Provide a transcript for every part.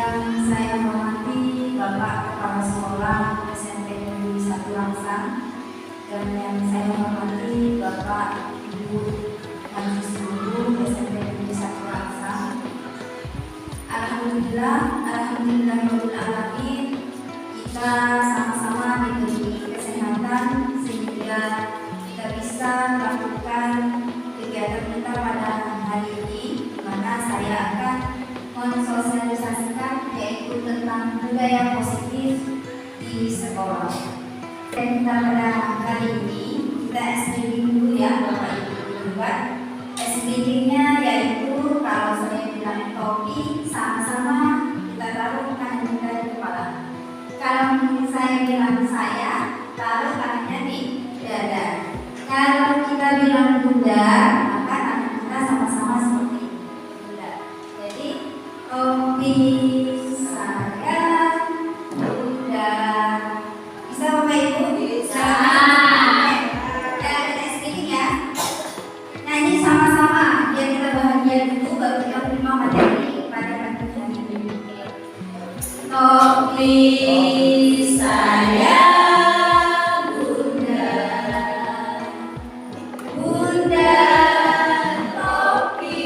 Yang saya hormati Bapak Kepala Sekolah SMP Negeri 1 Langsang, dan yang saya hormati Bapak Ibu Majelis Guru SMP Negeri 1 Langsang. Alhamdulillahirobbilalamin, kita sama-sama diberi kesehatan sehingga kita bisa melakukan kegiatan kita pada hari ini, di mana saya akan mensosialisasikan yaitu tentang budaya positif di sekolah. Dan kita pada hari ini kita SBD dulu ya Bapak Ibu. SBD-nya yaitu kalau saya bilang topi, sama-sama kita taruh kanan kita di kepala. Kalau saya bilang saya, taruh kanannya di dada. Kalau kita bilang bunda, maka tangan kita sama-sama seperti bunda. Jadi topi saya, bunda. Bisa Bapak Ibu? Bisa. Ya, ada SBD ya. Nyanyi sama-sama biar kita bahagia dulu, baru kita terima materi pada hari ini. Topi saya, bunda, bunda, topi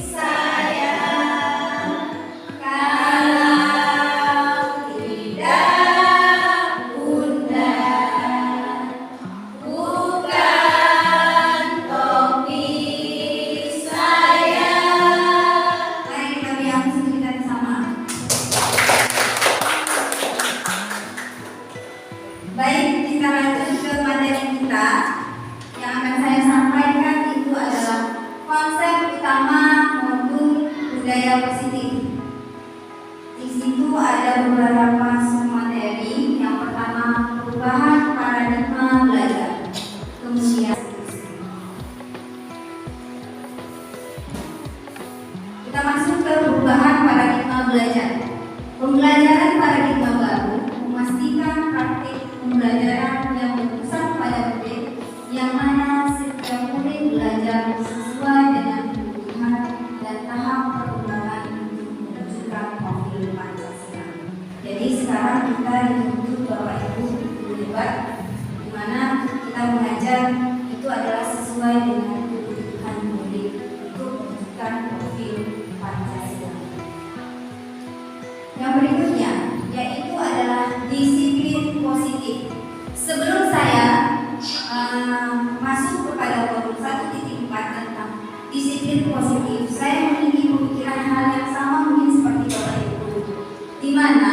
saya. Kalau tidak bunda, bukan topi saya. Mari kita bilang sedikit sama. Baik, kita lanjut ke materi kita. Yang akan saya sampaikan itu adalah konsep utama modul budaya positif. Di situ ada beberapa materi. Yang pertama, perubahan paradigma belajar. Kemudian kita masuk ke perubahan paradigma belajar. Pembelajaran paradigma baru memastikan praktik pembelajaran yang berpusat pada murid, yang mana setiap murid belajar sesuai dengan kebutuhan dan tahap perkembangan untuk menunjukkan profil Pancasila. Jadi sekarang kita dituntut Bapak Ibu terlibat, di mana kita mengajar itu adalah sesuai dengan kebutuhan murid untuk menunjukkan profil Pancasila. Yang berikutnya yaitu adalah disiplin positif. Sebelum saya masuk kepada modul 1.4 tentang disiplin positif, saya memiliki pemikiran hal yang sama mungkin seperti Bapak Ibu, di mana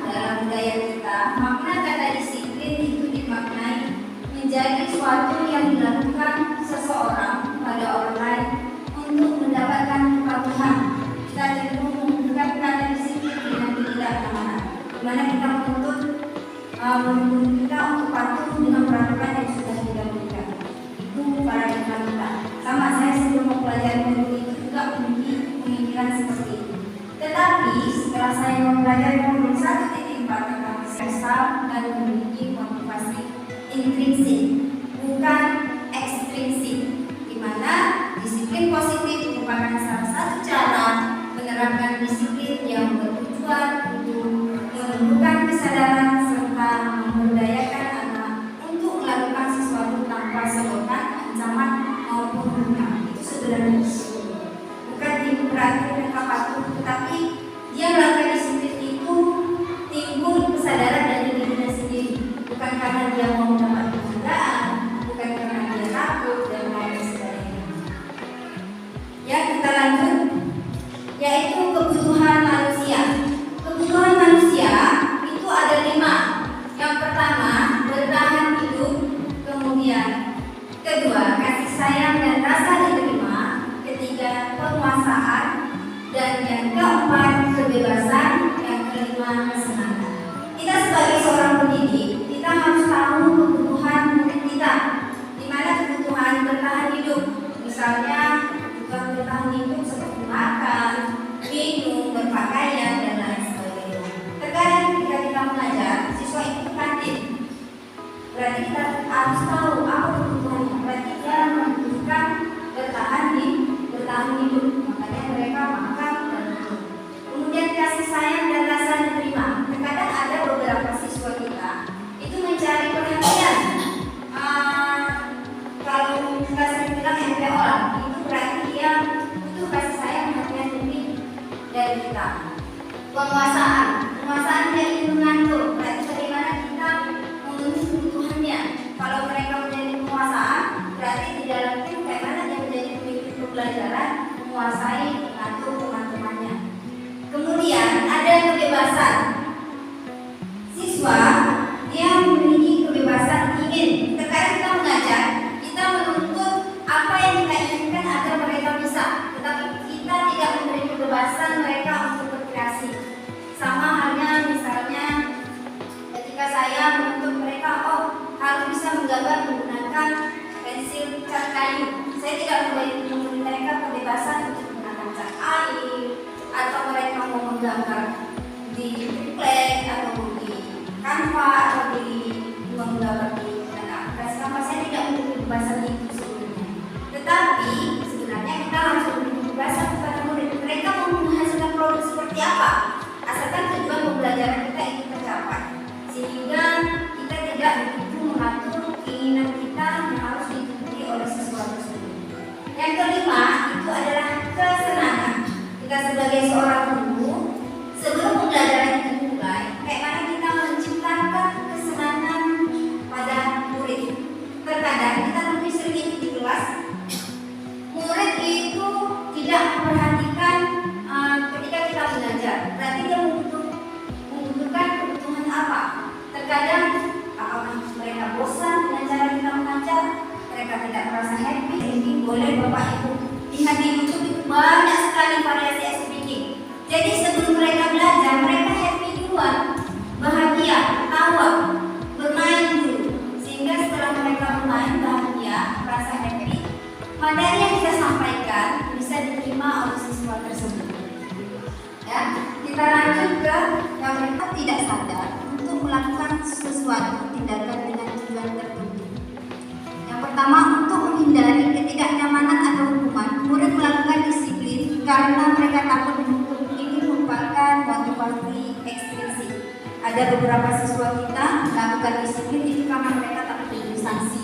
dalam budaya kita makna kata disiplin itu dimaknai menjadi suatu yang dilakukan seseorang pada orang lain untuk mendapatkan kepatuhan. Kita cenderung menggunakan kata disiplin dengan ketidaknyamanan, di mana kita menuntut kita untuk patuh dengan peraturan yang sudah kita berikan. Itu paradigma kita. Sama, saya sebelum mempelajari modul itu juga memiliki pemikiran seperti itu. Tetapi setelah saya mempelajari modul 1.4 tentang sosial dan memiliki motivasi intrinsik, bukan ekstrinsik, di mana disiplin positif merupakan salah satu cara menerapkan disiplin yang bertujuan untuk menumbuhkan kesadaran serta memberdayakan anak untuk melakukan sesuatu tanpa sebutan, ancaman maupun hutang. Itu sebenarnya bukan berarti mereka patuh, tetapi dia melakukan disiplin itu timbul kesadaran dari dirinya sendiri, bukan karena dia mau mendapat penghargaan, bukan karena dia takut dan lain sebagainya. Ya, kita lanjut, yaitu kebutuhan manusia. Penguasaan dia ingin mengatur. Berarti bagaimana kita memenuhi kebutuhannya. Kalau mereka menjadi penguasaan, berarti di dalam tim bagaimana dia menjadi pemimpin pembelajaran, menguasai, mengatur teman-temannya. Kemudian ada kebebasan. Siswa dia memiliki kebebasan ingin. Terkadang kita mengajar, kita menuntut apa yang kita inginkan agar mereka bisa, tetapi kita tidak memberi kebebasan mereka untuk berkreasi. Sama halnya misalnya ketika saya menuntut mereka, harus bisa menggambar menggunakan pensil cat kayu. Saya tidak memberi mereka kebebasan untuk menggunakan cat air, atau mereka mau menggambar di template atau di kanva atau di menggambar di aplikasi kanva. Saya tidak memberi kebebasan itu sebelumnya. Tetapi sebenarnya kita harus memberi kebebasan kepada murid. Mereka mau menghasilkan produk seperti apa, asalkan tujuan pembelajaran kita itu tercapai, sehingga kita tidak begitu mengatur keinginan kita yang harus diikuti oleh siswa tersebut. Yang kelima itu adalah kesenangan. Kita sebagai seorang guru, sebelum pembelajaran itu dimulai, bagaimana kita menciptakan kesenangan pada murid. Terkadang kita lebih sering di kelas, murid itu tidak memperhatikan ketika kita mengajar. Berarti dia membutuhkan kebutuhan apa. Terkadang mereka bosan dengan cara kita mengajar, mereka tidak merasa happy. Jadi boleh Bapak Ibu lihat di YouTube itu banyak sekali variasi speaking. Jadi sebelum mereka belajar, mereka happy duluan, bahagia, ketawa, bermain dulu, sehingga setelah mereka bermain bahagia, merasa happy, materi yang kita sampaikan bisa diterima oleh siswa tersebut. Ya, kita lanjut ke yang mereka tidak sadar untuk melakukan sesuatu tindakan dengan tujuan tertentu. Yang pertama, untuk menghindari ketidaknyamanan atau hukuman, murid melakukan disiplin karena mereka takut dihukum. Ini merupakan motivasi ekstrinsik. Ada beberapa siswa kita melakukan disiplin itu karena mereka takut diberi sanksi,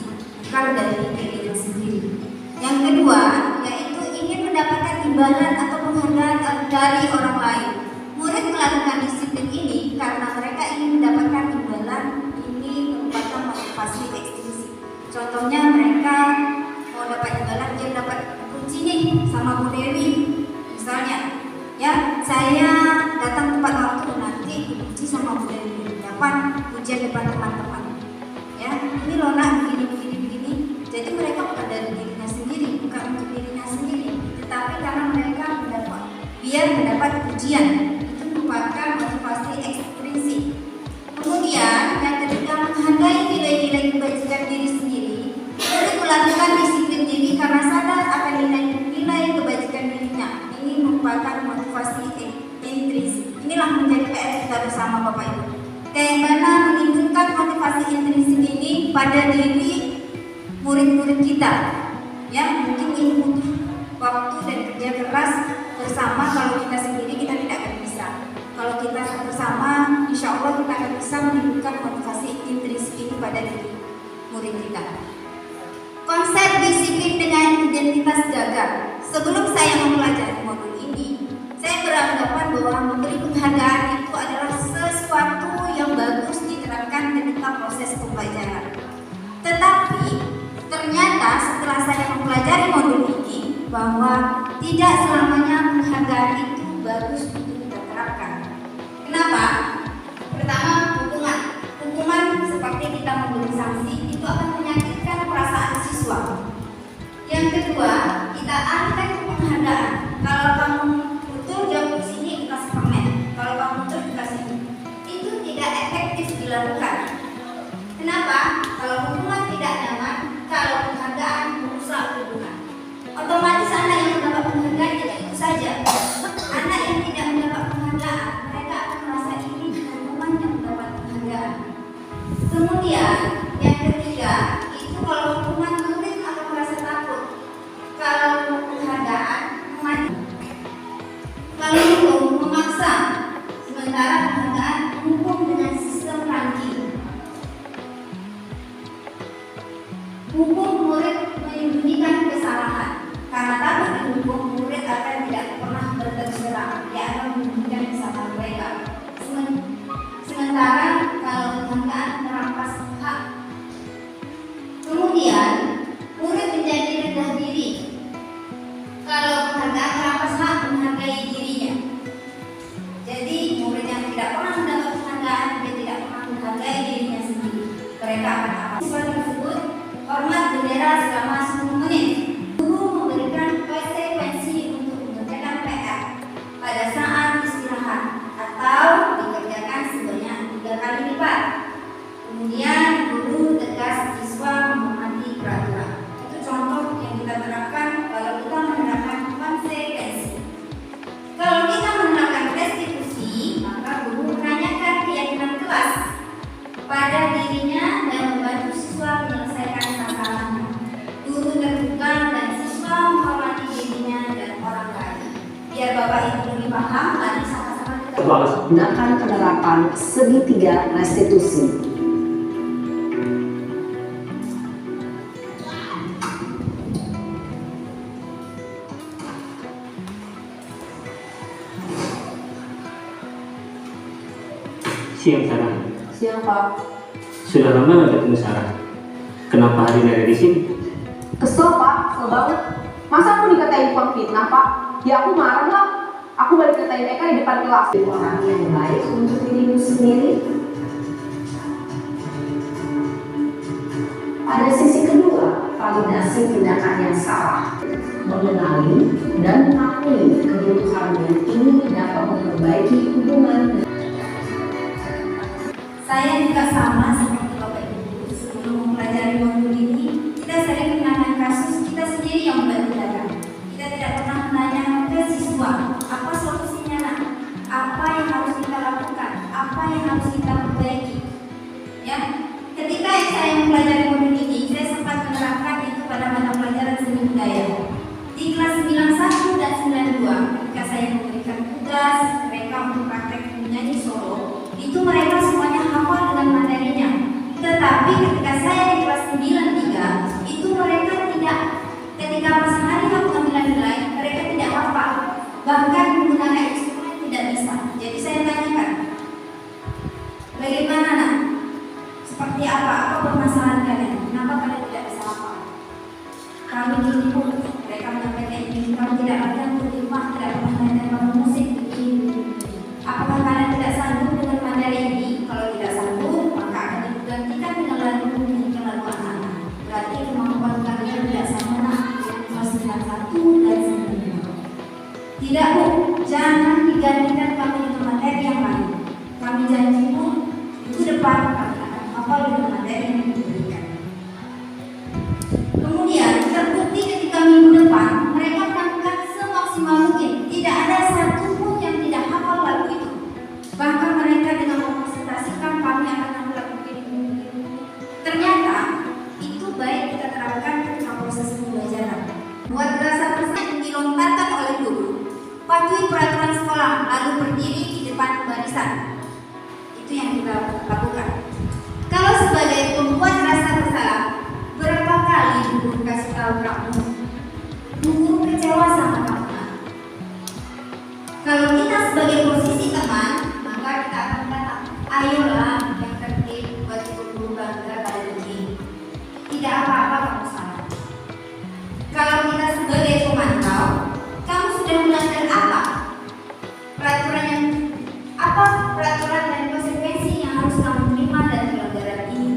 bukan dari dirinya sendiri. Yang kedua, yaitu ingin mendapatkan imbalan atau penghargaan dari orang lain. Murid melakukan disiplin ini karena mereka ingin mendapatkan imbalan. Ini merupakan motivasi ekstrinsik. Contohnya mereka mau dapat imbalan, dia dapat kunci nih sama Bu Dewi. Misalnya, ya saya datang tepat waktu, nanti dikunci sama Bu Dewi, dapat ujian depan teman-teman. Ya, ini loh nak begini. Jadi mereka bukan dari dirinya sendiri, bukan untuk dirinya sendiri, tetapi karena mereka biar mendapat ujian. Itu merupakan motivasi ekstrinsik. Kemudian yang ketiga, menghargai nilai-nilai kebajikan diri sendiri. Murid melakukan disiplin diri karena sadar akan nilai kebajikan dirinya. Ini merupakan motivasi intrinsik. Inilah menjadi PR kita bersama Bapak Ibu. Bagaimana meningkatkan motivasi intrinsik ini pada diri murid-murid kita. Ya, mungkin ini butuh waktu dan kerja keras bersama. Kalau kita sendiri kita tidak akan bisa. Kalau kita bersama, insya Allah kita akan bisa meningkatkan motivasi intrinsik ini pada diri murid kita. Konsep disiplin dengan identitas gagal. Sebelum saya mempelajari modul ini, saya beranggapan bahwa memberi penghargaan itu adalah sesuatu yang bagus diterapkan ketika proses pembelajaran. Tetapi ternyata setelah saya mempelajari modul ini, bahwa tidak selamanya penghargaan itu bagus untuk kita terapkan. Kenapa? Pertama, hukuman seperti kita memberi sanksi itu akan menyakitkan perasaan siswa. Yang kedua, kita alihkan ke penghargaan. Kalau kamu betul jawab di sini, dikasih permen. Kalau kamu betul dikasih ini. Itu tidak efektif dilakukan. Kenapa? Kalau hukuman tidak nyaman, kalau penghargaan merusak hubungan. Otomatis anak yang mendapat penghargaan tidak itu saja. Anak yang tidak mendapat penghargaan, mereka akan merasa ini bukan teman yang mendapat penghargaan. Kemudian yang ketiga, itu kalau hukuman murid akan merasa takut. Kalau penghargaan memati. Kalau hukum memaksa, sementara penghargaan menghukum dengan sistem ranking. Hukum murid menyembunyikan kesalahan. Karena takut dihukum, murid akan tidak pernah berterus terang. Dia akan menyembunyikan kesalahan mereka. selama 10 menit. Guru memberikan konsekuensi untuk mengerjakan PR pada saat istirahat atau dikerjakan sebanyak 3 kali lipat. Kemudian guru tegas siswa memahami peraturan. Itu contoh yang kita terapkan kalau kita menerapkan konsekuensi. Kalau kita menerapkan restitusi, maka guru menanyakan keyakinan kelas pada dirinya dan membantu siswa menyelesaikan masalahnya. Guru terbuka dan siswa menghormati dirinya dan orang lain. Biar Bapak Ibu lebih paham, mari sama-sama kita gunakan penerapan segitiga restitusi. Siang Sarah. Siang Pak. Sudah lama nggak ketemu Sarah. Kenapa hari ini ada di sini? Kesel Pak, kesel banget. Masa aku dikatain tukang fitnah Pak? Ya aku marah lah. Aku balik katain mereka di depan kelas. Orang yang baik untuk dirimu sendiri. Pada sisi kedua, validasi tindakan yang salah, mengenali dan mengakui kebutuhan yang ini dapat memperbaiki hubungan. Saya juga sama seperti Bapak Ibu. Sebelum mempelajari modul ini, kita sering menanyakan kasus kita sendiri yang membantu. Kita tidak pernah menanya ke siswa, apa solusinya nak? Apa yang harus kita lakukan? Apa yang harus kita perbaiki? Ya, ketika saya mempelajari modul ini, saya sempat menerapkan itu pada mata pelajaran seni budaya. Di kelas 91 dan 92, ketika saya memberikan tugas mereka untuk praktek menyanyi solo, itu mereka semuanya hafal dengan materinya. Tetapi ketika saya di kelas 93, itu mereka tidak, ketika pas hari pengambilan nilai, mereka tidak hafal, bahkan menggunakan instrumen tidak bisa. Jadi saya tanyakan, bagaimana nak? Seperti apa permasalahan kalian? Kenapa kalian tidak bisa hafal? Kami gini pun, mereka menyampaikan ini, kami tidak latihan di rumah, tidak pernah mendengar musik begini. Apakah kalian tidak sanggup dengan materi ini? Kalau tidak sanggup, maka akan digantikan dengan lagu menyanyikan lagu anak-anak. Berarti kemampuan kalian tidak sama dengan kelas 91 dan 92. Tidak Bu, jangan digantikan kami dengan materi yang lain. Kami janji Bu, itu depan kami akan hafal dengan materi yang diberikan. Kemudian terbukti ketika minggu depan mereka melakukan semaksimal mungkin. Tidak ada satu pun yang tidak hafal lagu itu. Bahkan mereka dengan mempresentasikan kami akan melakukan begini. Ternyata itu baik kita terapkan ketika proses pembelajaran. Buat rasa pesan yang dilontarkan oleh guru, patuhi peraturan sekolah lalu berdiri di depan barisan. Itu yang kita lakukan. Kalau sebagai pembuat rasa bersalah, berapa kali guru kasih tahu kamu, guru kecewa sama kamu. Kalau kita sebagai posisi teman, maka kita akan kata, ayolah yang tertib buat guru bangga pada diri. Tidak apa-apa kamu salah. Kalau kita sebagai pemantau, kamu sudah melanggar apa? Peraturan dan konsekuensi yang harus kamu terima dari pelanggaran ini.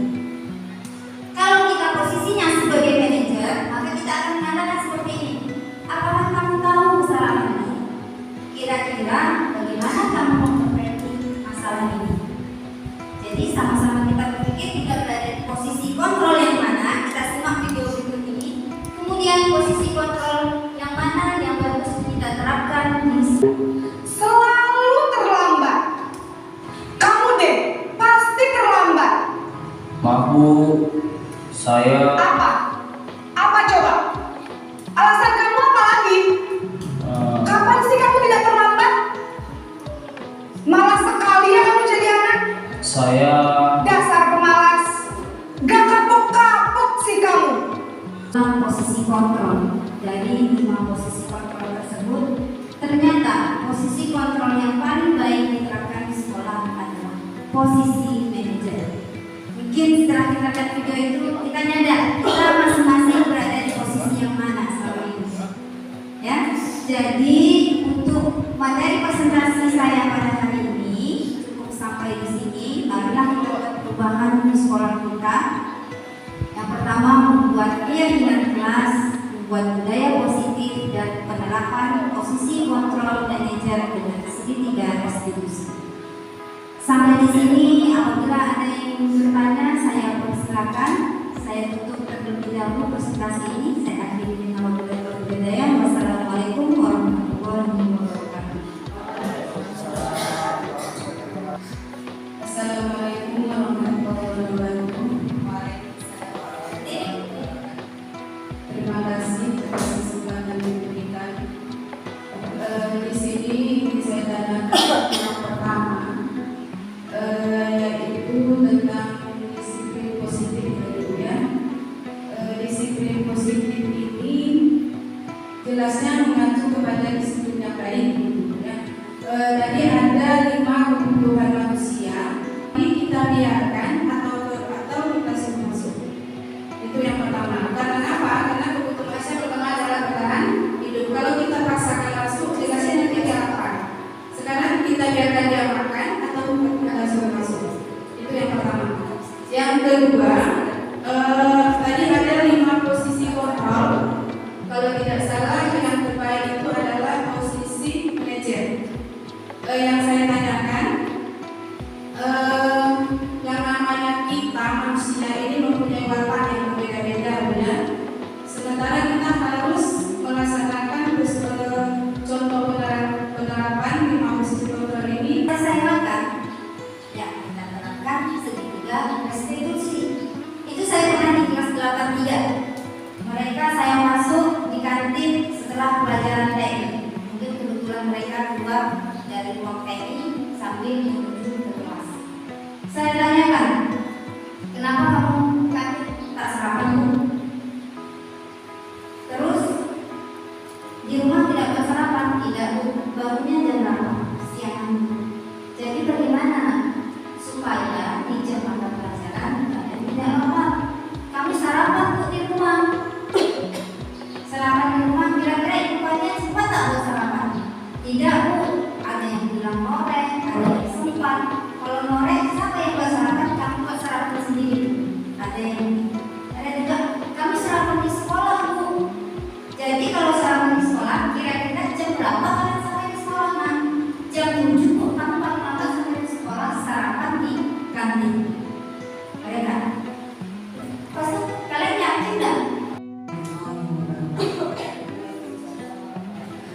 Kalau kita posisinya sebagai manajer, maka kita akan mengatakan seperti ini. Apakah kamu tahu kesalahan ini? Kira-kira bagaimana kamu memperbaiki masalah ini? Jadi sama-sama kita berpikir tidak berada di posisi kontrol yang mana. Kita simak video berikut ini. Kemudian posisi kontrol yang mana yang bagus kita terapkan di Selalu terlambat. Kamu deh pasti terlambat. Maaf Bu, saya Apa? Apa coba? Alasan kamu apa lagi? Kapan sih kamu tidak terlambat? Malas sekali ya kamu jadi anak. saya Dasar pemalas. Gak kapok-kapok sih kamu. posisi kontrol. Dari 5 posisi kontrol tersebut, ternyata posisi kontrol yang paling baik diterapkan di sekolah adalah posisi manajer. Mungkin setelah kita lihat video itu, kita nyadar kita masing-masing berada di posisi yang mana selama ini. Ya, jadi untuk materi presentasi saya pada hari ini cukup sampai di sini. Marilah kita buat perubahan di sekolah kita. Yang pertama, membuat keyakinan tolong dan ngejar dengan segitiga restitusi. Sampai di sini, apabila ada yang bertanya, saya persilakan. Saya tutup terlebih dahulu presentasi ini. Saya akhiri dengan wassalamualaikum warahmatullahi wabarakatuh. Assalamualaikum warahmatullahi wabarakatuh. Terima kasih atas kesempatan yang diberikan. Di sini saya tanyakan yang pertama, yaitu tentang disiplin positif ya. Disiplin positif ini jelasnya mengacu kepada disiplin yang baik ya. Tadi ada 5 kebutuhan manusia, ini kita biarkan atau kita suruh masuk. Itu yang pertama. Karena apa? Karena kebutuhan manusia pertama adalah bertahan hidup. Kalau kita paksakan masuk, jelasnya nanti dia makan. Sekarang kita biarkan dia makan atau kita suruh masuk. Itu yang pertama. Yang kedua, tadi ada 5 posisi kontrol. Kalau tidak salah, yang terbaik itu adalah posisi manajer. Yang saya tanyakan, yang namanya kita manusia ini mempunyai watak yang berbeda-beda, ya. Sementara kita harus melaksanakan contoh penerapan 5 posisi kontrol ini. Saya makan, ya kita terapkan segitiga restitusi. Itu saya pernah di kelas 83. Mereka saya masuk di kantin setelah pelajaran teknik. Mungkin kebetulan mereka keluar dari ruang teknik sambil menuju ke kelas. Saya tanyakan, kenapa kamu kantin tak sarapan Bu? Terus di rumah tidak buat sarapan? Tidak Bu, barunya jam berapa? Siang. Jadi bagaimana supaya di jam mata pelajaran kalian tidak apa? Kami sarapan Bu di rumah. Sarapan di rumah kira-kira ibunya sempat tak buat sarapan? Tidak Bu, ada yang bilang norek, ada yang sempat. Kalau norek siapa yang buat sarapan? Kami buat sarapan sendiri. Ada juga kami sarapan di sekolah Bu. Jadi kalau sarapan di sekolah kira-kira jam berapa kalian sampai di sekolah? Nah, jam 7 Bu, kami paling lambat sampai di sekolah sarapan di kantin. Mereka pasti kalian yakin enggak?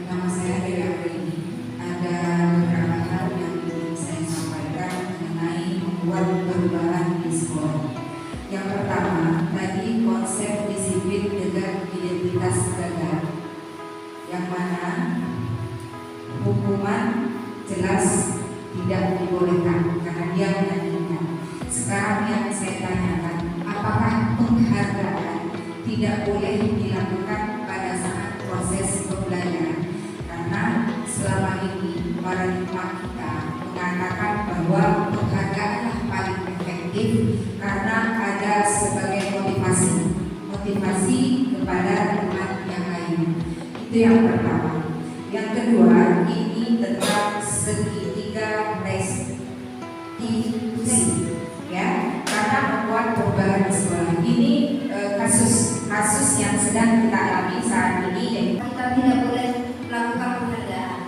Nama saya Dewi Afrini. Ada beberapa hal yang ingin saya sampaikan mengenai membuat perubahan di sekolah. Yang pertama, tadi konsep disiplin dengan identitas gagal, yang mana hukuman jelas tidak dibolehkan karena dia menyanyikan. Sekarang yang saya tanyakan, apakah penghargaan tidak boleh dilakukan pada saat proses pembelajaran? Karena selama ini paradigma kita mengatakan bahwa penghargaanlah paling efektif karena ada sebagai motivasi kepada teman yang lain. Itu yang pertama. Yang kedua, ini tentang segitiga restitusi, ya, karena membuat perubahan di sekolah. Ini kasus yang sedang kita alami saat ini, yaitu Kita tidak boleh melakukan penghargaan.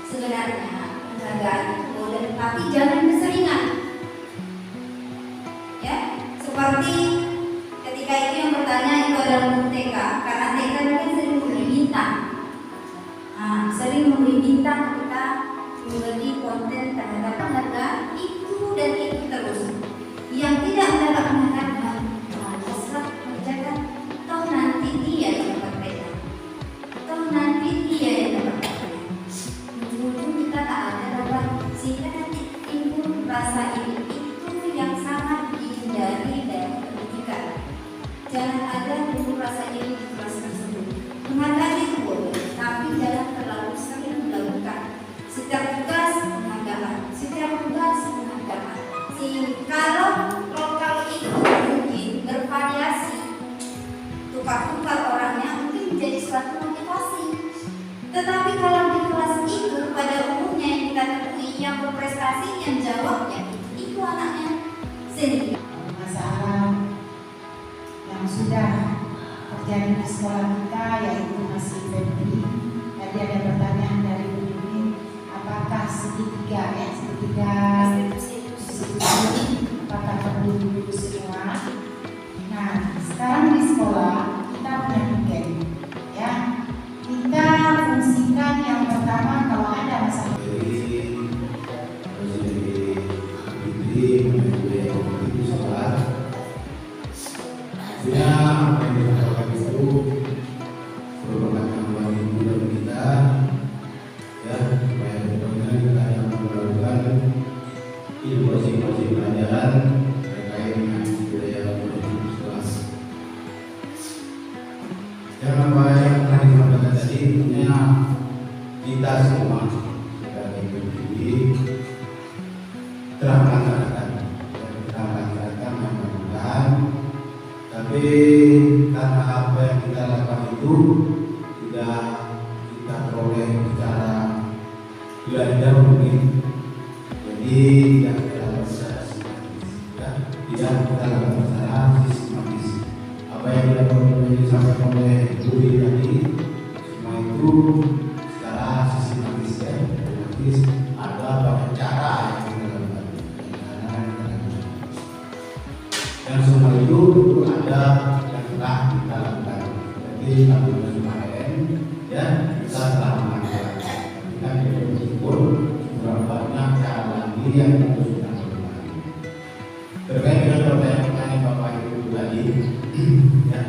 Sebenarnya penghargaan itu boleh, tapi jangan keseringan. Ya, seperti ketika itu yang bertanya itu adalah untuk TK, karena TK kan sering memberi bintang. Sering memberi bintang ketika memberi konten terhadap penghargaan itu dan itu terus. Yang tidak mendapat penghargaan, malah menjaga. Toh nanti dia yang dapat peta. Toh nanti dia yang dapat peta. Ujung-ujung kita tak ada dapat, sehingga nanti timbul rasa ini itu yang sangat dihindari dari pendidikan. Jangan ada timbul rasa ini di kelas tersebut. Penghargaan itu boleh, tapi jangan terlalu sering dilakukan. Setiap tugas penghargaan, setiap tugas penghargaan. Kalau itu mungkin bervariasi, tukar-tukar orangnya mungkin menjadi suatu motivasi. Tetapi kalau di kelas itu pada umumnya yang kita temui yang berprestasi yang jawabnya itu anaknya sendiri. Masalah yang sudah terjadi di sekolah kita yaitu masih Febri. Tadi ada pertanyaan dari Bu Yuni tiga ya, tiga institusi kata guru semua. Nah, sekarang di sekolah kita punya tiga ya. Kita fungsikan yang pertama kalau ada masalah. Yang apa yang telah disampaikan tadi tentunya kita semua sebagai pendidik telah melaksanakan mudah-mudahan, tapi karena apa yang kita lakukan itu tidak kita peroleh secara gelagat mungkin, jadi tidak kita lakukan secara sistematis, ya, tidak kita lakukan secara sistematis. Apa yang disampaikan oleh Budi tadi semua itu secara sistematis ya, sistematis ada banyak cara yang kita lakukan, dan semua itu ada yang telah kita lakukan. Jadi kami kemarin ya kita telah melakukan, kita bersyukur berapa banyak cara lagi yang harus kita lakukan. Terkait dengan pertanyaan Bapak Ibu tadi, ya,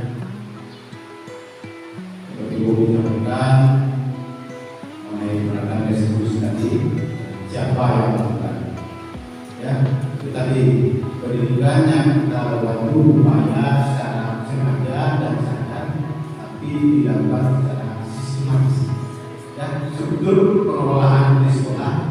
seperti Ibu menyampaikan mengenai gerakan restitusi tadi, siapa yang melakukan? Ya, itu tadi pendidikan yang kita lakukan itu upaya secara sengaja dan sadar, tapi dilakukan secara sistematis. Ya, struktur pengelolaan di sekolah